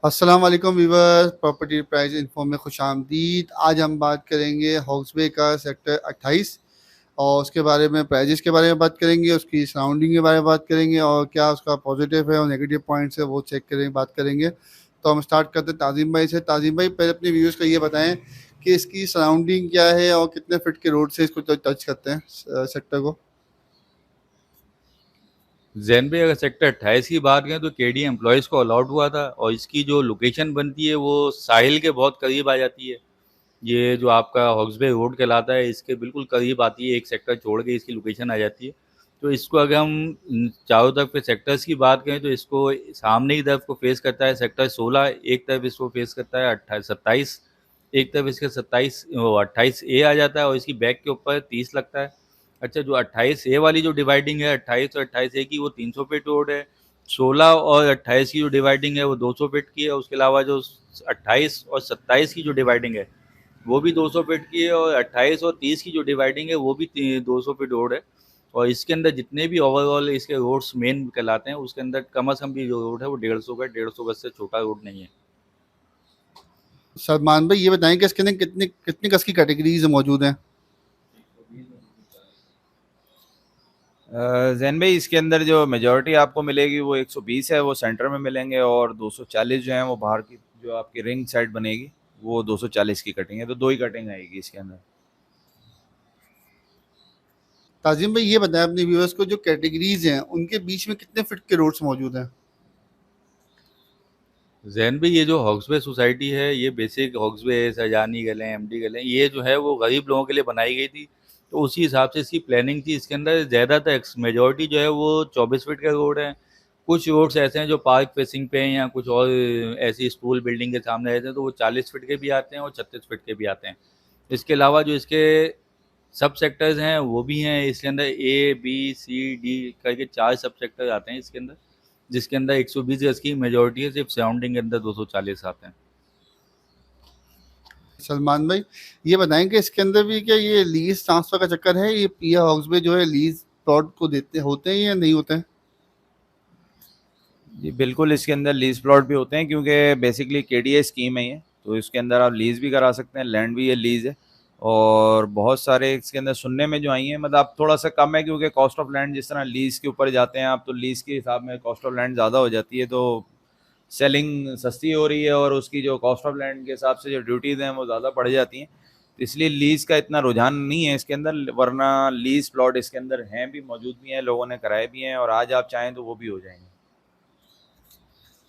अस्सलाम वालेकुम viewers, property price info में खुशामदीद। आज हम बात करेंगे हॉक्सबे का सेक्टर 28 और उसके बारे में, प्राइजेस के बारे में बात करेंगे, उसकी सराउंडिंग के बारे में बात करेंगे और क्या उसका पॉजिटिव है और नेगेटिव पॉइंट्स है वो चेक करेंगे, बात करेंगे। तो हम स्टार्ट करते हैं ताज़िम भाई से। ताज़िम भाई, पहले अपने व्यूअर्स को ये बताएं कि इसकी सराउंडिंग क्या है और कितने फीट के रोड से इसको टच करते हैं सेक्टर को। जैन भाई, अगर सेक्टर 28 की बात करें तो केडी एम्प्लॉयज़ को अलॉट हुआ था और इसकी जो लोकेशन बनती है वो साहिल के बहुत करीब आ जाती है। ये जो आपका हॉक्सबे रोड कहलाता है इसके बिल्कुल करीब आती है, एक सेक्टर छोड़ के इसकी लोकेशन आ जाती है। तो इसको अगर हम चारों तरफ के सेक्टर्स की बात करें तो इसको सामने की तरफ को फेस करता है सेक्टर 16, एक तरफ इसको फेस करता है 27, एक तरफ इसके 28 ए आ जाता है और इसकी बैक के ऊपर 30 लगता है। अच्छा, जो 28 ए वाली जो डिवाइडिंग है 28 और 28 ए की, वो 300 फीट रोड है। 16 और 28 की जो डिवाइडिंग है वो 200 फीट की है। उसके अलावा जो 28 और 27 की जो डिवाइडिंग है वो भी 200 फीट की है और 28 और 30 की जो डिवाइडिंग है वो भी 200 फीट रोड है। और इसके अंदर जितने भी ओवरऑल इसके रोड्स मेन कहलाते हैं उसके अंदर कम से कम भी जो रोड है वो 150 का, 150 गज से छोटा रोड नहीं है। सलमान भाई, ये बताएं कि इसके अंदर कितनी कितनी कस की कैटेगरीज मौजूद हैं। जैन भाई, इसके अंदर जो मेजॉरिटी आपको मिलेगी वो 120 है, वो सेंटर में मिलेंगे, और 240 जो है वो बाहर की जो आपकी रिंग साइड बनेगी वो 240 की कटिंग है, तो दो ही कटिंग आएगी इसके अंदर। ताजिम भाई, ये बताएं अपने व्यूअर्स को, जो कैटेगरीज हैं उनके बीच में कितने फीट के रोड्स मौजूद हैं। जैन भी, ये जो हॉक्सवे सोसाइटी है ये बेसिक हॉक्सवे सजानी गलें, एमडी गलें, ये जो है वो गरीब लोगों के लिए बनाई गई थी। तो उसी हिसाब से इसकी प्लानिंग थी। इसके अंदर ज़्यादातर मेजॉरिटी जो है वो 24 फीट के रोड हैं। कुछ रोड्स ऐसे हैं जो पार्क फेसिंग पे हैं या कुछ और ऐसी स्कूल बिल्डिंग के सामने रहते हैं तो वो 40 फीट के भी आते हैं और 36 फीट के भी आते हैं। इसके अलावा जो इसके सब सेक्टर्स हैं वो भी हैं। इसके अंदर A B C D करके 4 सब सेक्टर आते हैं इसके अंदर, जिसके अंदर 120 गज की मेजॉरिटी है, सिर्फ सराउंडिंग के अंदर 240 आते हैं। सलमान भाई, ये बताएं कि इसके अंदर भी क्या ये लीज ट्रांसफर का चक्कर है, ये पिया हाउस में जो है लीज प्लॉट को देते होते हैं या नहीं होते हैं। जी बिल्कुल, इसके अंदर लीज प्लॉट भी होते हैं, क्योंकि बेसिकली केडीए स्कीम है ये, तो इसके अंदर आप लीज भी करा सकते हैं, लैंड भी ये लीज है। और बहुत सारे इसके अंदर सुनने में जो आई हैं, मतलब अब थोड़ा सा कम है, क्योंकि कॉस्ट ऑफ लैंड जिस तरह लीज के ऊपर जाते हैं आप, तो लीज के हिसाब में कॉस्ट ऑफ लैंड ज़्यादा हो जाती है, तो सेलिंग सस्ती हो रही है और उसकी जो कॉस्ट ऑफ लैंड के हिसाब से जो ड्यूटीज़ हैं वो ज़्यादा बढ़ जाती हैं। तो इसलिए लीज़ का इतना रुझान नहीं है इसके अंदर, वरना लीज़ प्लॉट इसके अंदर हैं भी, मौजूद भी हैं, लोगों ने कराए भी हैं, और आज आप चाहें तो वो भी हो जाएंगे।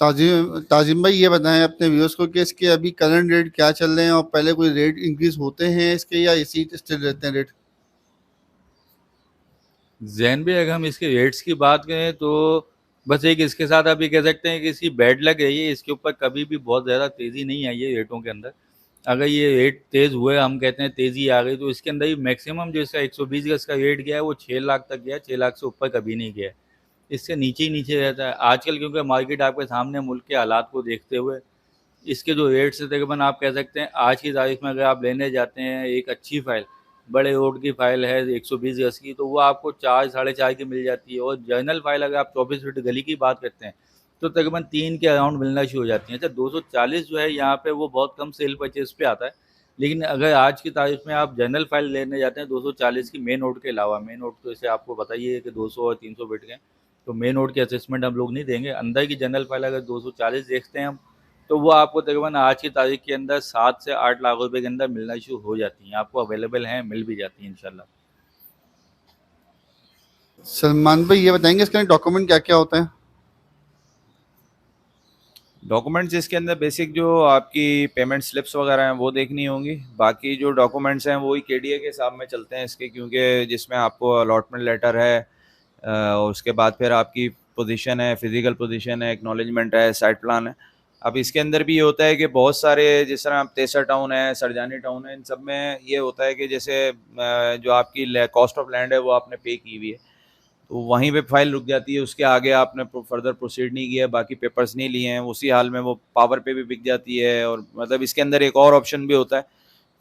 ताजिम ताजिम भाई, ये बताएं अपने व्यूअर्स को कि इसके अभी करंट रेट क्या चल रहे हैं और पहले कोई रेट इंक्रीज होते हैं इसके या इसी स्टिल रहते हैं रेट। जैन भी, अगर हम इसके रेट्स की बात करें तो बस एक इसके साथ आप ये कह सकते हैं कि इसकी बैड लग रही है। इसके ऊपर कभी भी बहुत ज़्यादा तेज़ी नहीं आई है रेटों के अंदर। अगर ये रेट तेज़ हुए, हम कहते हैं तेज़ी आ गई, तो इसके अंदर ही मैक्सिमम जो इसका 120 गज का रेट गया है वो 6 लाख तक गया है, 6 लाख से ऊपर कभी नहीं गया है। इससे नीचे ही नीचे रहता है आजकल, क्योंकि मार्केट आपके सामने मुल्क के हालात को देखते हुए इसके जो रेट्स है तकरीबन आप कह सकते हैं आज की तारीख में अगर आप लेने जाते हैं एक अच्छी फ़ाइल, बड़े रोड की फ़ाइल है 120 गज की, तो वो आपको 4 साढ़े 4 की मिल जाती है। और जर्नल फ़ाइल अगर आप 24 फीट गली की बात करते हैं तो तकरीबन 3 के अराउंड मिलना शुरू हो जाती हैं। अच्छा, 240 जो है यहाँ पे वो बहुत कम सेल परचेज़ पे आता है। लेकिन अगर आज की तारीख में आप जनरल फ़ाइल लेने जाते हैं 240 की, मेन रोड के अलावा, मेन रोड तो इसे आपको बताइए कि 200 और 300 फीट के हैं, तो मेन रोड की असेसमेंट हम लोग नहीं देंगे। अंदर की जनरल फ़ाइल अगर 240 देखते हैं हम, तो वो आपको तकरीबन आज की तारीख के अंदर 7 से 8 लाख रुपए के अंदर मिलना शुरू हो जाती हैं। आपको अवेलेबल हैं, मिल भी जाती हैं इंशाल्लाह। सलमान भाई, ये बताएंगे इसके अंदर डॉक्यूमेंट क्या क्या होता है। डॉक्यूमेंट्स इसके अंदर बेसिक जो आपकी पेमेंट स्लिप्स वगैरह हैं वो देखनी होंगी, बाकी जो डॉक्यूमेंट्स हैं वही केडीए के हिसाब में चलते हैं इसके, क्योंकि जिसमें आपको अलॉटमेंट लेटर है, और उसके बाद फिर आपकी पोजीशन है, फिजिकल पोजीशन है, एक्नॉलेजमेंट है, साइट प्लान है। अब इसके अंदर भी ये होता है कि बहुत सारे, जिस तरह आप तेसर टाउन है, सरजानी टाउन है, इन सब में ये होता है कि जैसे जो आपकी कॉस्ट ऑफ लैंड है वो आपने पे की हुई है, तो वहीं पे फाइल रुक जाती है, उसके आगे आपने फर्दर प्रोसीड नहीं किया, बाकी पेपर्स नहीं लिए हैं, उसी हाल में वो पावर पे भी बिक जाती है। और मतलब इसके अंदर एक और ऑप्शन भी होता है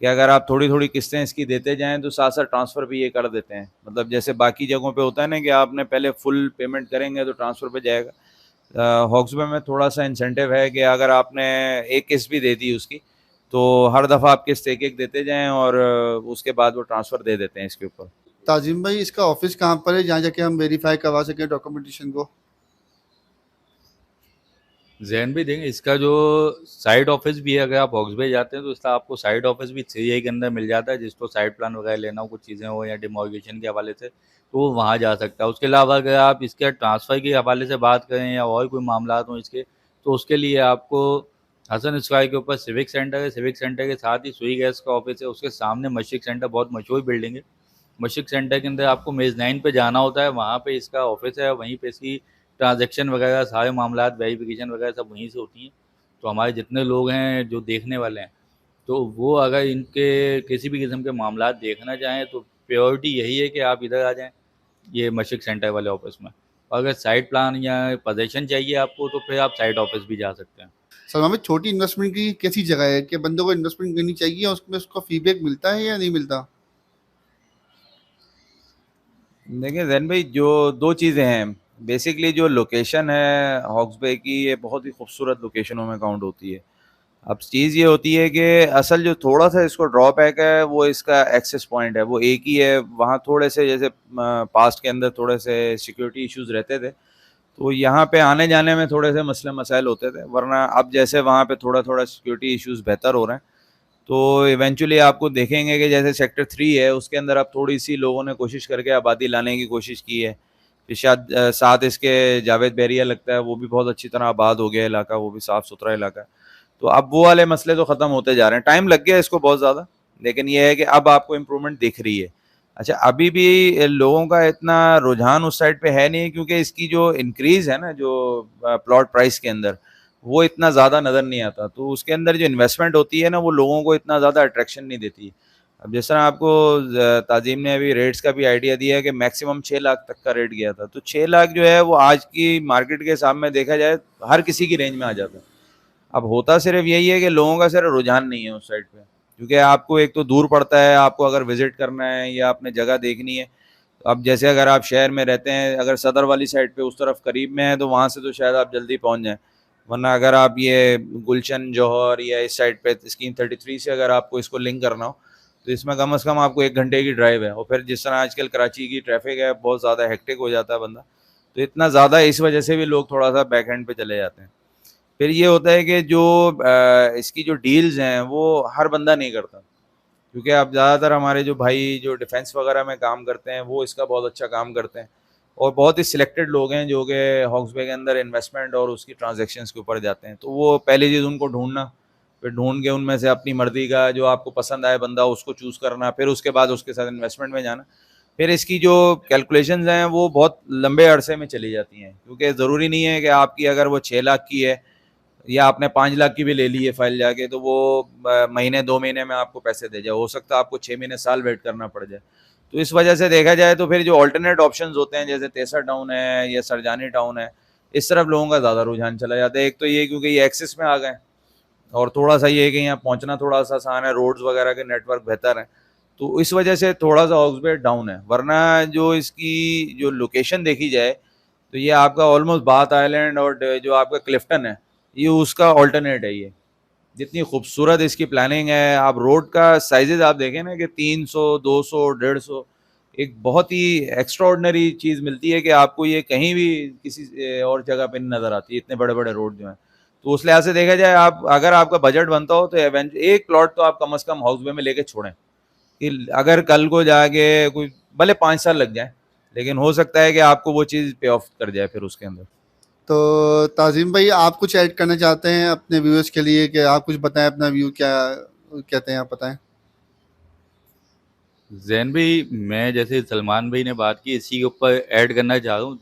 कि अगर आप थोड़ी थोड़ी किस्तें इसकी देते जाएं तो साथ साथ ट्रांसफ़र भी ये कर देते हैं। मतलब जैसे बाकी जगहों पे होता है ना कि आपने पहले फुल पेमेंट करेंगे तो ट्रांसफ़र पे जाएगा, हॉक्सबे में थोड़ा सा इंसेंटिव है कि अगर आपने एक किस्त भी दे दी उसकी, तो हर दफ़ा आप किस्त एक एक देते जाएं और उसके बाद वो ट्रांसफ़र दे देते हैं इसके ऊपर। ताजिम भाई, इसका ऑफिस कहाँ पर है जहाँ जाके हम वेरीफाई करवा सकें डॉक्यूमेंटेशन को? जैन भी देंगे, इसका जो साइड ऑफिस भी है, अगर आप हॉक्सबे जाते हैं तो इसका आपको साइड ऑफिस भी 3A के अंदर मिल जाता है, जिसको साइड प्लान वगैरह लेना हो, कुछ चीज़ें हो या डिमॉर्गेशन के हवाले से, तो वो वहाँ जा सकता है। उसके अलावा अगर आप इसके ट्रांसफ़र के हवाले से बात करें या और कोई मामला हो इसके, तो उसके लिए आपको हसन स्क्वायर के ऊपर सिविक सेंटर है, सिविक सेंटर के साथ ही सुई गैस का ऑफिस है, उसके सामने मशीक सेंटर, बहुत मशहूर बिल्डिंग है। मशीक सेंटर के अंदर आपको मेज़ 9 पे जाना होता है, वहाँ पे इसका ऑफिस है, वहीं पे इसकी ट्रांजैक्शन वगैरह सारे मामलात वेरिफिकेशन वगैरह सब वहीं से होती हैं। तो हमारे जितने लोग हैं जो देखने वाले हैं, तो वो अगर इनके किसी भी किस्म के मामलात देखना चाहें तो प्रायोरिटी यही है कि आप इधर आ जाएं, ये मशीक सेंटर वाले ऑफिस में। और अगर साइड प्लान या पोजेशन चाहिए आपको तो फिर आप साइड ऑफिस भी जा सकते हैं। सलमान भाई, छोटी इन्वेस्टमेंट की कैसी जगह है कि बंदों को इन्वेस्टमेंट करनी चाहिए, उसमें उसको फीडबैक मिलता है या नहीं मिलता? देखिए जैन भाई, जो दो चीज़ें हैं, बेसिकली जो लोकेशन है हॉक्सबे की, ये बहुत ही खूबसूरत लोकेशनों में काउंट होती है। अब चीज़ ये होती है कि असल जो थोड़ा सा इसको ड्रॉबैक है वो इसका एक्सेस पॉइंट है, वो एक ही है। वहाँ थोड़े से जैसे पास्ट के अंदर थोड़े से सिक्योरिटी इश्यूज रहते थे, तो यहाँ पे आने जाने में थोड़े से मसले मसाइल होते थे, वरना अब जैसे वहाँ पे थोड़ा थोड़ा सिक्योरिटी इश्यूज बेहतर हो रहे हैं, तो इवेंचुअली आपको देखेंगे कि जैसे सेक्टर 3 है उसके अंदर अब थोड़ी सी लोगों ने कोशिश करके आबादी लाने की कोशिश की है। फिर शायद साथ इसके जावेद बैरिया लगता है, वो भी बहुत अच्छी तरह आबाद हो गया इलाका, वो भी साफ़ सुथरा इलाका है। तो अब वो वाले मसले तो ख़त्म होते जा रहे हैं, टाइम लग गया इसको बहुत ज़्यादा, लेकिन ये है कि अब आपको इम्प्रूवमेंट दिख रही है। अच्छा, अभी भी लोगों का इतना रुझान उस साइड पे है नहीं, क्योंकि इसकी जो इंक्रीज़ है ना, जो प्लॉट प्राइस के अंदर, वो इतना ज़्यादा नज़र नहीं आता। तो उसके अंदर जो इन्वेस्टमेंट होती है ना, वो लोगों को इतना ज़्यादा अट्रैक्शन नहीं देती। अब जिस तरह आपको ताज़ीम ने अभी रेट्स का भी आइडिया दिया है कि मैक्सिमम 6 लाख तक का रेट गया था, तो 6 लाख जो है वो आज की मार्केट के हिसाब में देखा जाए हर किसी की रेंज में आ जाता है। अब होता सिर्फ यही है कि लोगों का सिर्फ रुझान नहीं है उस साइड पे, क्योंकि आपको एक तो दूर पड़ता है, आपको अगर विजिट करना है या आपने जगह देखनी है। अब जैसे अगर आप शहर में रहते हैं, अगर सदर वाली साइड पे उस तरफ करीब में है, तो वहाँ से तो शायद आप जल्दी पहुँच जाएँ, वरना अगर आप ये गुलशन जौहर या इस साइड पे स्कीम 33 से अगर आपको इसको लिंक करना हो, तो इसमें कम से कम आपको 1 घंटे की ड्राइव है। और फिर जिस तरह आजकल कराची की ट्रैफिक है, बहुत ज़्यादा हेक्टिक हो जाता है बंदा, तो इतना ज़्यादा इस वजह से भी लोग थोड़ा सा बैक एंड पे चले जाते हैं। फिर ये होता है कि जो इसकी जो डील्स हैं वो हर बंदा नहीं करता, क्योंकि अब ज़्यादातर हमारे जो भाई जो डिफेंस वगैरह में काम करते हैं वो इसका बहुत अच्छा काम करते हैं, और बहुत ही सिलेक्टेड लोग हैं जो कि हॉक्सबे के अंदर इन्वेस्टमेंट और उसकी ट्रांजैक्शंस के ऊपर जाते हैं। तो वो पहली चीज़ उनको ढूंढना, फिर ढूंढ के उनमें से अपनी मर्जी का जो आपको पसंद आए बंदा उसको चूज़ करना, फिर उसके बाद उसके साथ इन्वेस्टमेंट में जाना। फिर इसकी जो कैलकुलेशंस हैं वो बहुत लंबे अरसे में चली जाती हैं, क्योंकि ज़रूरी नहीं है कि आपकी अगर वो 6 लाख की है या आपने 5 लाख की भी ले ली है फाइल जाके, तो वो महीने 2 महीने में आपको पैसे दे जाए, हो सकता है आपको 6 महीने साल वेट करना पड़ जाए। तो इस वजह से देखा जाए तो फिर जो ऑल्टरनेट ऑप्शंस होते हैं, जैसे तेसर टाउन है या सरजानी टाउन है, इस तरफ लोगों का ज़्यादा रुझान चला जाता है। एक तो ये क्योंकि ये एक्सेस में आ गए, और थोड़ा सा ये है कि यहाँ पहुँचना थोड़ा सा आसान है, रोड्स वगैरह के नेटवर्क बेहतर है, तो इस वजह से थोड़ा सा हॉक्सबे डाउन है। वरना जो इसकी जो लोकेशन देखी जाए, तो ये आपका ऑलमोस्ट बाथ आइलैंड और जो आपका क्लिफ्टन है, ये उसका ऑल्टरनेट है। ये जितनी खूबसूरत इसकी प्लानिंग है, आप रोड का साइजेस आप देखें ना कि 300, 200, 150, एक बहुत ही एक्स्ट्राऑर्डिनरी चीज़ मिलती है कि आपको ये कहीं भी किसी और जगह पे नहीं नज़र आती, इतने बड़े बड़े रोड जो हैं। तो उस लिहाज से देखा जाए, आप अगर आपका बजट बनता हो तो एक प्लॉट तो आप कम से कम हॉक्सबे में लेके छोड़ें, कि अगर कल को जाके कोई भले 5 साल लग जाए, लेकिन हो सकता है कि आपको वो चीज़ पे ऑफ कर जाए फिर उसके अंदर। तो ताजिम भाई, आप कुछ ऐड करना चाहते हैं अपने व्यूअर्स के लिए कि आप कुछ बताएं, अपना व्यू क्या कहते हैं, आप बताएं। जैन भाई, मैं जैसे सलमान भाई ने बात की, इसी के ऊपर ऐड करना चाह रहा हूँ।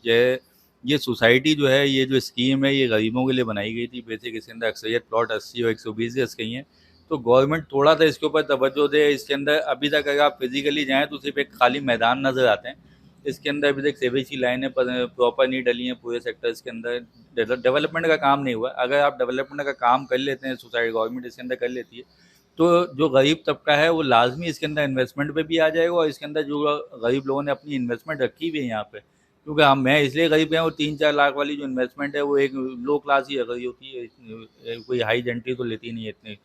ये सोसाइटी जो है, ये जो स्कीम है, ये गरीबों के लिए बनाई गई थी। बेसिक इसके अंदर अक्सरियत प्लॉट 80 और 120 गज के ही हैं, तो गवर्नमेंट थोड़ा सा इसके ऊपर तवज्जो दे। इसके अंदर अभी तक अगर आप फिजिकली जाएँ तो सिर्फ एक खाली मैदान नज़र आते हैं। इसके अंदर अभी तक सीवेज की लाइनें प्रॉपर नहीं डली हैं पूरे सेक्टर्स के अंदर। डेवलपमेंट का काम नहीं हुआ। अगर आप डेवलपमेंट का काम कर लेते हैं, सोसाइटी गवर्नमेंट इसके अंदर कर लेती है, तो जो गरीब तबका है वो लाजमी इसके अंदर इन्वेस्टमेंट पे भी आ जाएगा, और इसके अंदर जो गरीब लोगों ने अपनी इन्वेस्टमेंट रखी हुई है यहाँ पे, क्योंकि हम मैं इसलिए गरीब गया, और 3-4 लाख वाली जो इन्वेस्टमेंट है वो एक लो क्लास ही अगर होती है, कोई हाई एंट्री तो लेती नहीं है इतनी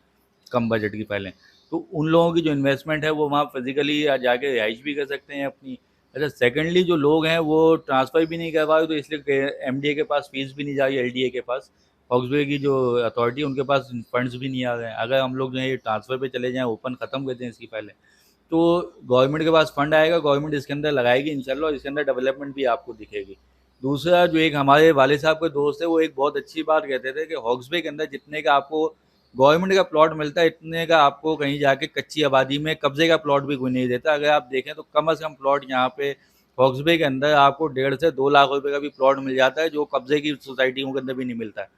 कम बजट की पहले। तो उन लोगों की जो इन्वेस्टमेंट है वो वहाँ फिजिकली जाके रिहाइश भी कर सकते हैं अपनी। अच्छा, सेकेंडली जो लोग हैं वो ट्रांसफ़र भी नहीं कर पा रहे, तो इसलिए एमडीए के पास फीस भी नहीं जा रही, एलडीए के पास, हॉक्सवे की जो अथॉरिटी है उनके पास फंड्स भी नहीं आ रहे हैं। अगर हम लोग जो है ये ट्रांसफ़र पे चले जाएँ, ओपन ख़त्म कर दें इसकी पहले, तो गवर्नमेंट के पास फंड आएगा, गवर्नमेंट इसके अंदर लगाएगी इंशाल्लाह, और इसके अंदर डेवलपमेंट भी आपको दिखेगी। दूसरा, जो एक हमारे वाले साहब के दोस्त है वो एक बहुत अच्छी बात कहते थे कि हॉक्सबे के अंदर जितने का आपको गवर्नमेंट का प्लॉट मिलता है, इतने का आपको कहीं जाके कच्ची आबादी में कब्जे का प्लॉट भी कोई नहीं देता। अगर आप देखें तो कम से कम प्लॉट यहाँ पे हॉक्सबे के अंदर आपको 1.5 से 2 लाख रुपए का भी प्लॉट मिल जाता है, जो कब्जे की सोसाइटियों के अंदर भी नहीं मिलता है।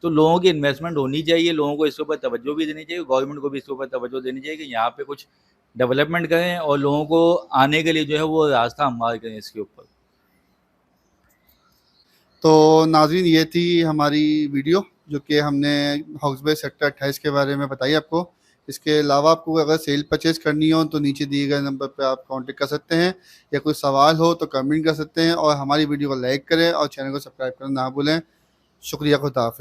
तो लोगों की इन्वेस्टमेंट होनी चाहिए, लोगों को इसके ऊपर तवज्जो भी देनी चाहिए, गवर्नमेंट को भी इसके ऊपर तवज्जो देनी चाहिए कि यहाँ पे कुछ डेवलपमेंट करें और लोगों को आने के लिए जो है वो रास्ता हमवार करें इसके ऊपर। तो नाज़रीन, ये थी हमारी वीडियो जो कि हमने हॉक्सबे सेक्टर 28 के बारे में बताई आपको। इसके अलावा आपको अगर सेल परचेज़ करनी हो तो नीचे दिए गए नंबर पे आप कॉन्टेक्ट कर सकते हैं, या कोई सवाल हो तो कमेंट कर सकते हैं, और हमारी वीडियो को लाइक करें और चैनल को सब्सक्राइब करना ना भूलें। शुक्रिया, खुदा हाफ़िज़।